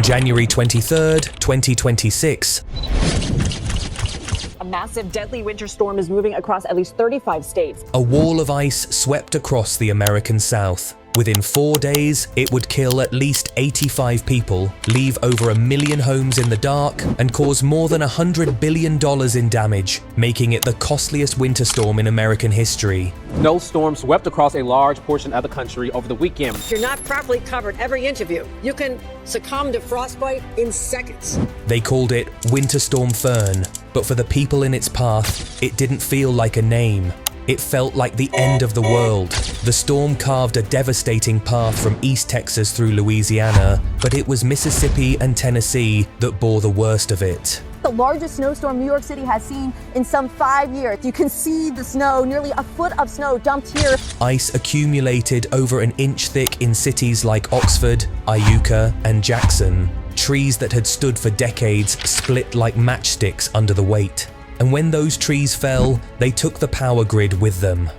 January 23rd, 2026. A massive, deadly winter storm is moving across at least 35 states. A wall of ice swept across the American South. Within 4 days, it would kill at least 85 people, leave over 1 million homes in the dark, and cause more than $100 billion in damage, making it the costliest winter storm in American history. No storm swept across a large portion of the country over the weekend. If you're not properly covered every inch of you, you can succumb to frostbite in seconds. They called it Winter Storm Fern, but for the people in its path, it didn't feel like a name. It felt like the end of the world. The storm carved a devastating path from East Texas through Louisiana, but it was Mississippi and Tennessee that bore the worst of it. The largest snowstorm New York City has seen in some 5 years. You can see the snow, nearly a foot of snow dumped here. Ice accumulated over an inch thick in cities like Oxford, Iuka, and Jackson. Trees that had stood for decades split like matchsticks under the weight. And when those trees fell, they took the power grid with them.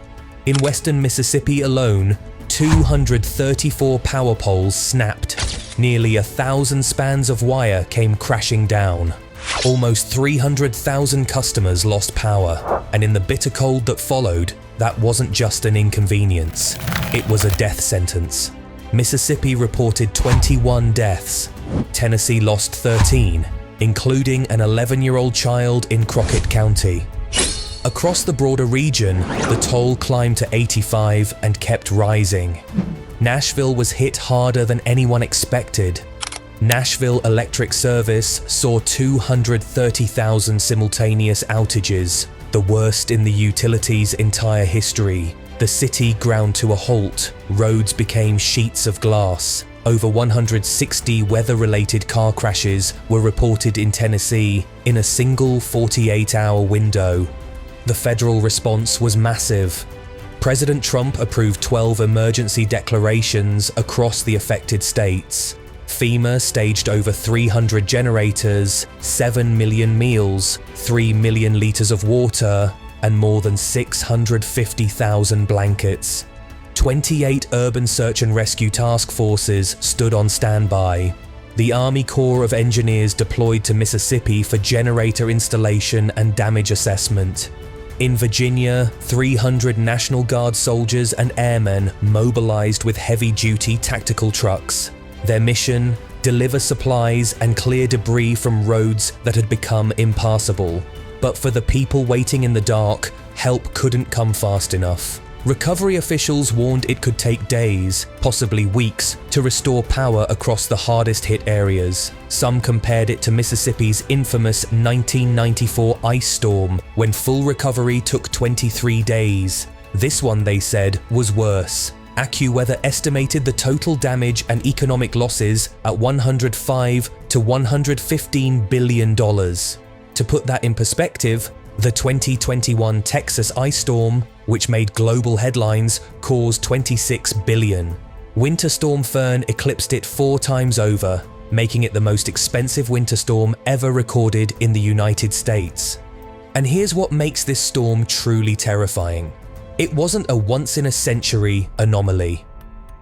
In western Mississippi alone, 234 power poles snapped. Nearly 1,000 spans of wire came crashing down. Almost 300,000 customers lost power. And in the bitter cold that followed, that wasn't just an inconvenience. It was a death sentence. Mississippi reported 21 deaths. Tennessee lost 13. Including an 11-year-old child in Crockett County. Across the broader region, the toll climbed to 85 and kept rising. Nashville was hit harder than anyone expected. Nashville Electric Service saw 230,000 simultaneous outages, the worst in the utility's entire history. The city ground to a halt, roads became sheets of glass. Over 160 weather-related car crashes were reported in Tennessee in a single 48-hour window. The federal response was massive. President Trump approved 12 emergency declarations across the affected states. FEMA staged over 300 generators, 7 million meals, 3 million liters of water, and more than 650,000 blankets. 28 urban search and rescue task forces stood on standby. The Army Corps of Engineers deployed to Mississippi for generator installation and damage assessment. In Virginia, 300 National Guard soldiers and airmen mobilized with heavy-duty tactical trucks. Their mission: deliver supplies and clear debris from roads that had become impassable. But for the people waiting in the dark, help couldn't come fast enough. Recovery officials warned it could take days, possibly weeks, to restore power across the hardest-hit areas. Some compared it to Mississippi's infamous 1994 ice storm, when full recovery took 23 days. This one, they said, was worse. AccuWeather estimated the total damage and economic losses at $105 to $115 billion. To put that in perspective, the 2021 Texas ice storm, which made global headlines, caused $26 billion. Winter Storm Fern eclipsed it 4 times over, making it the most expensive winter storm ever recorded in the United States. And here's what makes this storm truly terrifying. It wasn't a once-in-a-century anomaly.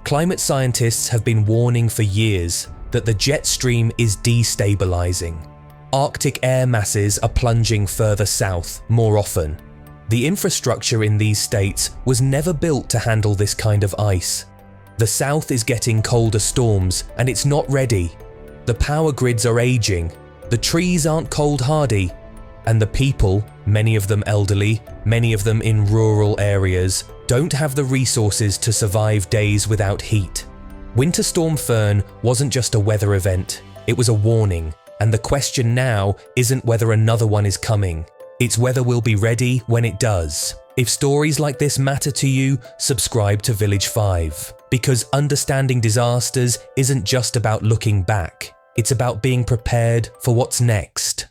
Climate scientists have been warning for years that the jet stream is destabilizing. Arctic air masses are plunging further south more often. The infrastructure in these states was never built to handle this kind of ice. The South is getting colder storms, and it's not ready. The power grids are aging, the trees aren't cold hardy, and the people, many of them elderly, many of them in rural areas, don't have the resources to survive days without heat. Winter Storm Fern wasn't just a weather event, it was a warning. And the question now isn't whether another one is coming, it's whether we'll be ready when it does. If stories like this matter to you, subscribe to Village 5. Because understanding disasters isn't just about looking back, it's about being prepared for what's next.